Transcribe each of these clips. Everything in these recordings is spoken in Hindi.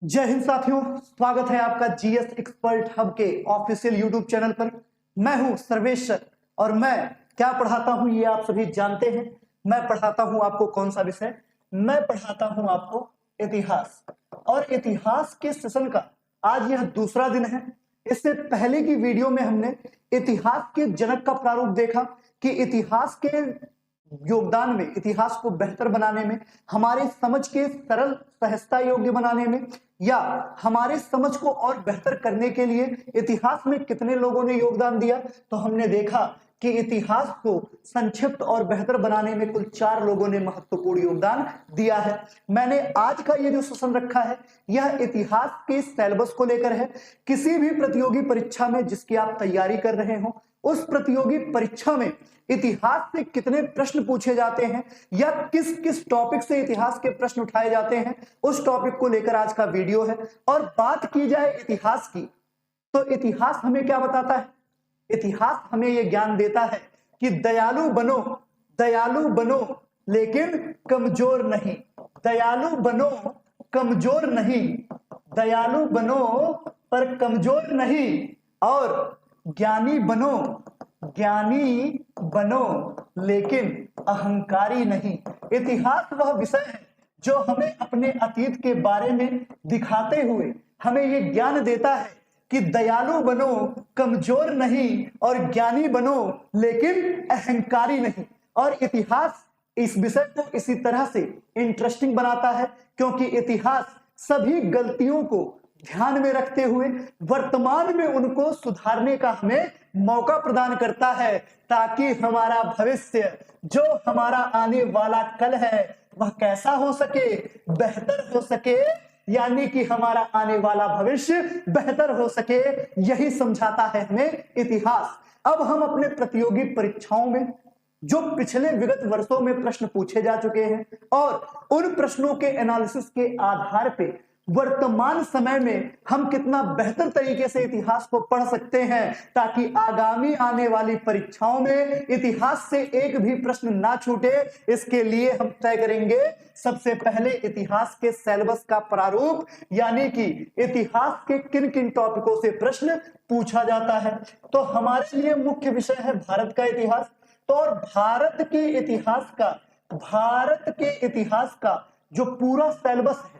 जय हिंद साथियों, स्वागत है आपका जीएस एक्सपर्ट हब के ऑफिशियल यूट्यूब चैनल पर। मैं हूं सर्वेश और मैं क्या पढ़ाता हूं ये आप सभी जानते हैं। मैं पढ़ाता हूं आपको कौन सा विषय? मैं पढ़ाता हूं आपको इतिहास। और इतिहास के सेशन का आज यह दूसरा दिन है। इससे पहले की वीडियो में हमने इतिहास के जनक का प्रारूप देखा कि इतिहास के योगदान में, इतिहास को बेहतर बनाने में, हमारे समझ के सरल सहजता योग्य बनाने में या हमारे समझ को और बेहतर करने के लिए इतिहास में कितने लोगों ने योगदान दिया। तो हमने देखा कि इतिहास को संक्षिप्त और बेहतर बनाने में कुल 4 लोगों ने महत्वपूर्ण योगदान दिया है। मैंने आज का ये जो सेशन रखा है यह इतिहास के सिलेबस को लेकर है। किसी भी प्रतियोगी परीक्षा में जिसकी आप तैयारी कर रहे हो, उस प्रतियोगी परीक्षा में इतिहास से कितने प्रश्न पूछे जाते हैं या किस किस टॉपिक से इतिहास के प्रश्न उठाए जाते हैं, उस टॉपिक को लेकर आज का वीडियो है। और बात की जाए इतिहास की, तो इतिहास हमें क्या बताता है? इतिहास हमें यह ज्ञान देता है कि दयालु बनो लेकिन कमजोर नहीं। दयालु बनो कमजोर नहीं, दयालु बनो पर कमजोर नहीं। और ज्ञानी बनो लेकिन अहंकारी नहीं। इतिहास वह विषय है जो हमें अपने अतीत के बारे में दिखाते हुए हमें यह ज्ञान देता है कि दयालु बनो कमजोर नहीं और ज्ञानी बनो लेकिन अहंकारी नहीं। और इतिहास इस विषय को इसी तरह से इंटरेस्टिंग बनाता है क्योंकि इतिहास सभी गलतियों को ध्यान में रखते हुए वर्तमान में उनको सुधारने का हमें मौका प्रदान करता है, ताकि हमारा भविष्य, जो हमारा आने वाला कल है, वह कैसा हो सके, बेहतर हो सके, यानी कि हमारा आने वाला भविष्य बेहतर हो सके। यही समझाता है हमें इतिहास। अब हम अपने प्रतियोगी परीक्षाओं में जो पिछले विगत वर्षों में प्रश्न पूछे जा चुके हैं और उन प्रश्नों के एनालिसिस के आधार पे वर्तमान समय में हम कितना बेहतर तरीके से इतिहास को पढ़ सकते हैं, ताकि आगामी आने वाली परीक्षाओं में इतिहास से एक भी प्रश्न ना छूटे। इसके लिए हम तय करेंगे सबसे पहले इतिहास के सिलेबस का प्रारूप, यानी कि इतिहास के किन किन टॉपिकों से प्रश्न पूछा जाता है। तो हमारे लिए मुख्य विषय है भारत का इतिहास। तो और भारत के इतिहास का जो पूरा सिलेबस है,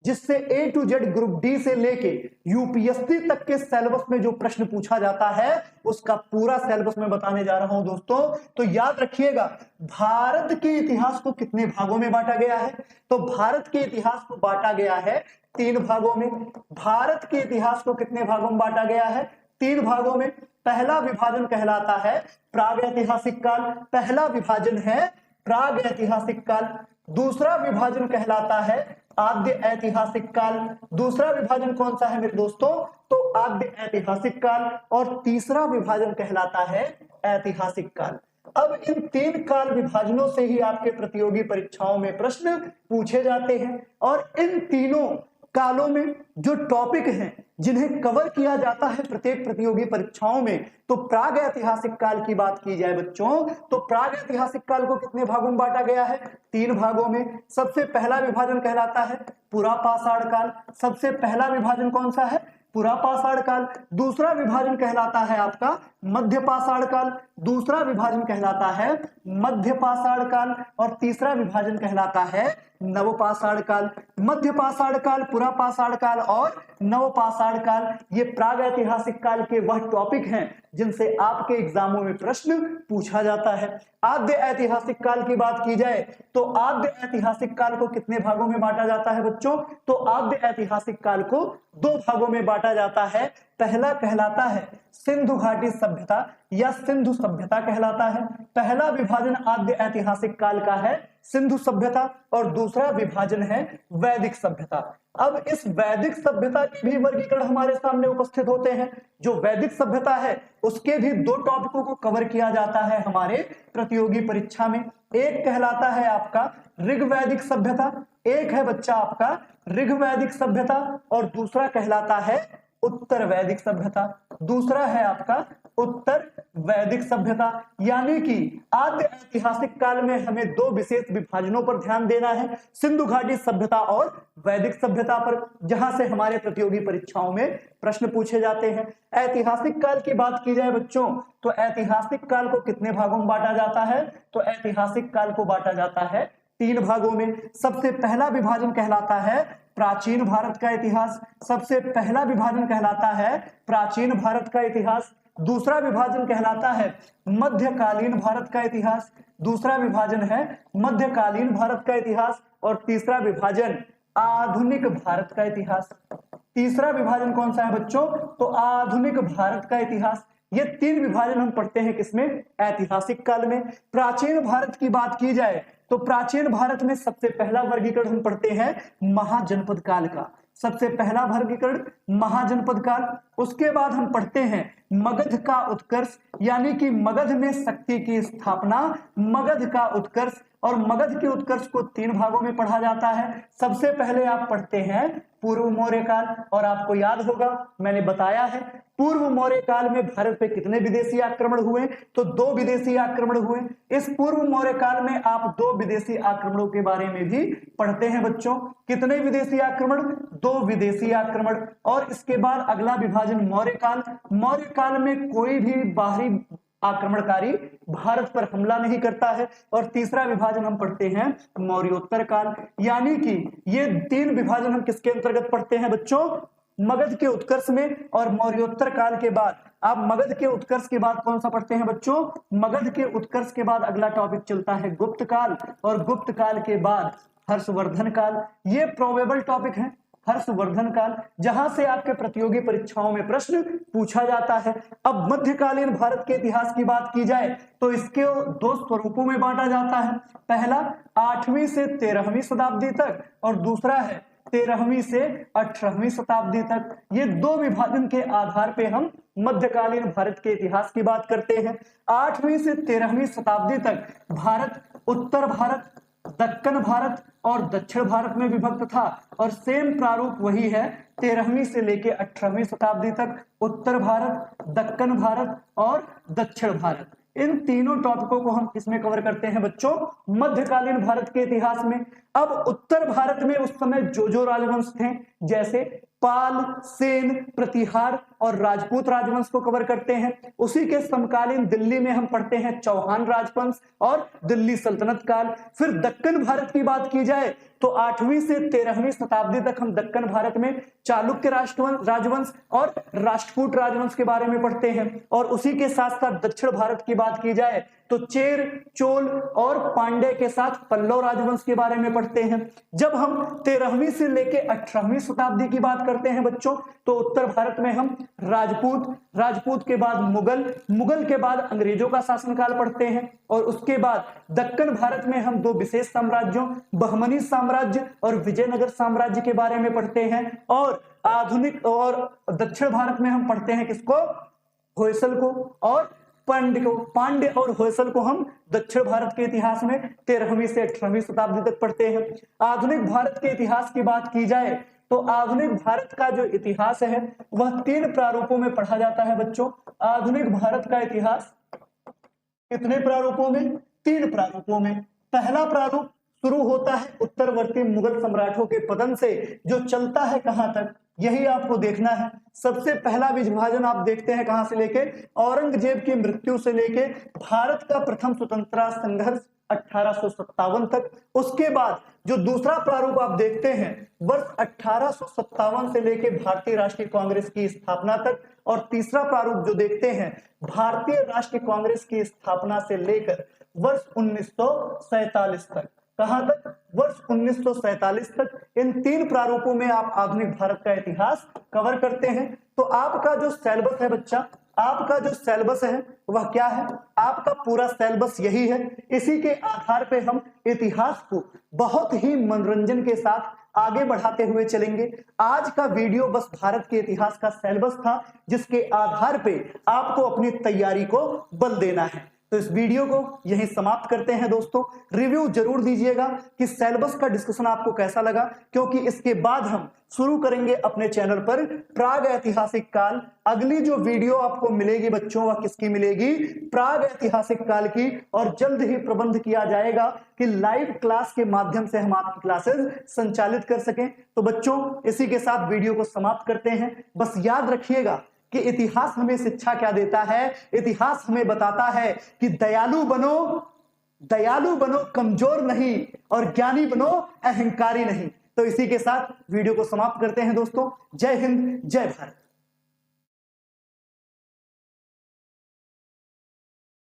जिससे A to Z group D से लेके यूपीएससी तक के सिलेबस में जो प्रश्न पूछा जाता है, उसका पूरा सिलेबस मैं बताने जा रहा हूं दोस्तों। तो याद रखिएगा, भारत के इतिहास को कितने भागों में बांटा गया है? तो भारत के इतिहास को बांटा गया है 3 भागों में। भारत के इतिहास को कितने भागों में बांटा गया है? 3 भागों में। पहला विभाजन कहलाता है प्रागैतिहासिक काल। पहला विभाजन है प्रागैतिहासिक काल। दूसरा विभाजन कहलाता है आद्य ऐतिहासिक काल। दूसरा विभाजन कौन सा है मेरे दोस्तों? तो आद्य ऐतिहासिक काल। और तीसरा विभाजन कहलाता है ऐतिहासिक काल। अब इन 3 काल विभाजनों से ही आपके प्रतियोगी परीक्षाओं में प्रश्न पूछे जाते हैं। और इन तीनों कालों में जो टॉपिक हैं जिन्हें कवर किया जाता है प्रत्येक प्रतियोगी परीक्षाओं में, तो प्राग ऐतिहासिक काल की बात की जाए बच्चों, तो प्राग ऐतिहासिक काल को कितने भागों में बांटा गया है? 3 भागों में। सबसे पहला विभाजन कहलाता है पुरापाषाण काल। सबसे पहला विभाजन कौन सा है? पुरापाषाण काल। दूसरा विभाजन कहलाता है आपका मध्यपाषाण काल। दूसरा विभाजन कहलाता है मध्यपाषाण काल। और तीसरा विभाजन कहलाता है नवपाषाण काल। मध्यपाषाण काल, पुरापाषाण काल और नवपाषाण काल, ये प्रागैतिहासिक काल के वह टॉपिक हैं जिनसे आपके एग्जामों में प्रश्न पूछा जाता है। आद्य ऐतिहासिक काल की बात की जाए तो आद्य ऐतिहासिक काल को कितने भागों में बांटा जाता है बच्चों? तो आद्य ऐतिहासिक काल को 2 भागों में बांटा जाता है। पहला कहलाता है सिंधु घाटी सभ्यता या सिंधु सभ्यता कहलाता है। पहला विभाजन आद्य ऐतिहासिक काल का है सिंधु सभ्यता और दूसरा विभाजन है वैदिक सभ्यता। अब इस वैदिक सभ्यता के भी वर्गीकरण हमारे सामने उपस्थित होते हैं। जो वैदिक सभ्यता है उसके भी 2 टॉपिकों को कवर किया जाता है हमारे प्रतियोगी परीक्षा में। एक कहलाता है आपका ऋग्वैदिक सभ्यता, एक है बच्चा आपका ऋग्वैदिक सभ्यता, और दूसरा कहलाता है उत्तर वैदिक सभ्यता। दूसरा है आपका उत्तर वैदिक सभ्यता। यानी कि आद्य ऐतिहासिक काल में हमें दो विशेष विभाजनों पर ध्यान देना है, सिंधु घाटी सभ्यता और वैदिक सभ्यता पर, जहां से हमारे प्रतियोगी परीक्षाओं में प्रश्न पूछे जाते हैं। ऐतिहासिक काल की बात की जाए बच्चों, तो ऐतिहासिक काल को कितने भागों में बांटा जाता है? तो ऐतिहासिक काल को बांटा जाता है 3 भागों में। सबसे पहला विभाजन कहलाता है प्राचीन भारत का इतिहास। सबसे पहला विभाजन कहलाता है प्राचीन भारत का इतिहास। दूसरा विभाजन कहलाता है मध्यकालीन भारत का इतिहास। दूसरा विभाजन है मध्यकालीन भारत का इतिहास। और तीसरा विभाजन आधुनिक भारत का इतिहास। तीसरा विभाजन कौन सा है बच्चों? तो आधुनिक भारत का इतिहास। ये 3 विभाजन हम पढ़ते हैं किसमें? ऐतिहासिक काल में। प्राचीन भारत की बात की जाए तो प्राचीन भारत में सबसे पहला वर्गीकरण हम पढ़ते हैं महाजनपद काल का। सबसे पहला वर्गीकरण महाजनपद काल। उसके बाद हम पढ़ते हैं मगध का उत्कर्ष, यानी कि मगध में शक्ति की स्थापना, मगध का उत्कर्ष। और मगध के उत्कर्ष को 3 भागों में पढ़ा जाता है। सबसे पहले आप पढ़ते हैं पूर्व मौर्य काल, और आपको याद होगा मैंने बताया है पूर्व मौर्य काल में भारत पे कितने विदेशी आक्रमण हुए? तो 2 विदेशी आक्रमण हुए। इस पूर्व मौर्य काल में आप 2 विदेशी आक्रमणों के बारे में भी पढ़ते हैं बच्चों। कितने विदेशी आक्रमण? 2 विदेशी आक्रमण। और इसके बाद अगला विभाजन मौर्य काल। मौर्य काल में कोई भी बाहरी आक्रमणकारी भारत पर हमला नहीं करता है। और तीसरा विभाजन हम पढ़ते हैं मौर्योत्तर काल। यानी कि ये 3 विभाजन हम किसके अंतर्गत पढ़ते हैं बच्चों? मगध के उत्कर्ष में और मौर्योत्तर काल के बाद। आप मगध के उत्कर्ष के बाद कौन सा पढ़ते हैं बच्चों? मगध के उत्कर्ष के बाद अगला टॉपिक चलता है गुप्त काल, और गुप्त काल के बाद हर्षवर्धन काल। ये प्रोबेबल टॉपिक है हर्षवर्धन काल, जहां से आपके प्रतियोगी परीक्षाओं में प्रश्न पूछा जाता है। अब मध्यकालीन भारत के इतिहास की बात की जाए तो इसके 2 स्वरूपों में बांटा जाता है। पहला 8वीं से 13वीं शताब्दी तक, और दूसरा है 13वीं से 18वीं शताब्दी तक। ये 2 विभाजन के आधार पे हम मध्यकालीन भारत के इतिहास की बात करते हैं। 8वीं से 13वीं शताब्दी तक भारत उत्तर भारत, दक्कन भारत और दक्षिण भारत में विभक्त था। और सेम प्रारूप वही है 13वीं से लेके 18वीं शताब्दी तक, उत्तर भारत, दक्कन भारत और दक्षिण भारत। इन तीनों टॉपिकों को हम किसमें कवर करते हैं बच्चों? मध्यकालीन भारत के इतिहास में। अब उत्तर भारत में उस समय जो राजवंश थे, जैसे पाल, सेन, प्रतिहार और राजपूत राजवंश को कवर करते हैं। उसी के समकालीन दिल्ली में हम पढ़ते हैं चौहान राजवंश और दिल्ली सल्तनत काल। फिर दक्कन भारत की बात की जाए तो 8वीं से 13वीं शताब्दी तक हम दक्कन भारत में चालुक्य राजवंश और राष्ट्रकूट राजवंश के बारे में पढ़ते हैं। और उसी के साथ साथ दक्षिण भारत की बात की जाए तो चेर, चोल और पांड्य के साथ पल्लव राजवंश के बारे में पढ़ते हैं। जब हम 13वीं से लेके 18वीं शताब्दी की बात करते हैं बच्चों, तो उत्तर भारत में हम राजपूत के बाद मुगल के बाद अंग्रेजों का शासनकाल पढ़ते हैं। और उसके बाद दक्कन भारत में हम 2 विशेष साम्राज्यों, बहमनी साम्राज्य और विजयनगर साम्राज्य के बारे में पढ़ते हैं। और आधुनिक और दक्षिण भारत में हम पढ़ते हैं किसको? होयसल को और पांड्य और होयसल को हम दक्षिण भारत के इतिहास में 13वीं से 18वीं शताब्दी तक पढ़ते हैं। आधुनिक भारत के इतिहास की बात की जाए तो आधुनिक भारत का जो इतिहास है वह 3 प्रारूपों में पढ़ा जाता है बच्चों। आधुनिक भारत का इतिहास कितने प्रारूपों में? 3 प्रारूपों में। पहला प्रारूप शुरू होता है उत्तरवर्ती मुगल सम्राटों के पतन से, जो चलता है कहां तक, यही आपको देखना है। सबसे पहला विभाजन आप देखते हैं कहां से लेके? औरंगजेब की मृत्यु से लेके भारत का प्रथम स्वतंत्रता संघर्ष 1857 तक। उसके बाद जो दूसरा प्रारूप आप देखते हैं वर्ष 1857 से लेके भारतीय राष्ट्रीय कांग्रेस की स्थापना तक। और तीसरा प्रारूप जो देखते हैं भारतीय राष्ट्रीय कांग्रेस की स्थापना से लेकर वर्ष 1947 तक। कहां तक? वर्ष 1947 तक। इन 3 प्रारूपों में आप आधुनिक भारत का इतिहास कवर करते हैं। तो आपका जो सिलेबस है बच्चा, आपका जो सिलेबस है वह क्या है? आपका पूरा सिलेबस यही है। इसी के आधार पे हम इतिहास को बहुत ही मनोरंजन के साथ आगे बढ़ाते हुए चलेंगे। आज का वीडियो बस भारत के इतिहास का सिलेबस था, जिसके आधार पे आपको अपनी तैयारी को बल देना है। तो इस वीडियो को यहीं समाप्त करते हैं दोस्तों। रिव्यू जरूर दीजिएगा कि सिलेबस का डिस्कशन आपको कैसा लगा, क्योंकि इसके बाद हम शुरू करेंगे अपने चैनल पर प्राग ऐतिहासिक काल। अगली जो वीडियो आपको मिलेगी बच्चों, वह किसकी मिलेगी? प्राग ऐतिहासिक काल की। और जल्द ही प्रबंध किया जाएगा कि लाइव क्लास के माध्यम से हम आपकी क्लासेस संचालित कर सकें। तो बच्चों, इसी के साथ वीडियो को समाप्त करते हैं। बस याद रखिएगा कि इतिहास हमें शिक्षा क्या देता है? इतिहास हमें बताता है कि दयालु बनो, कमजोर नहीं, और ज्ञानी बनो, अहंकारी नहीं। तो इसी के साथ वीडियो को समाप्त करते हैं दोस्तों। जय हिंद, जय भारत।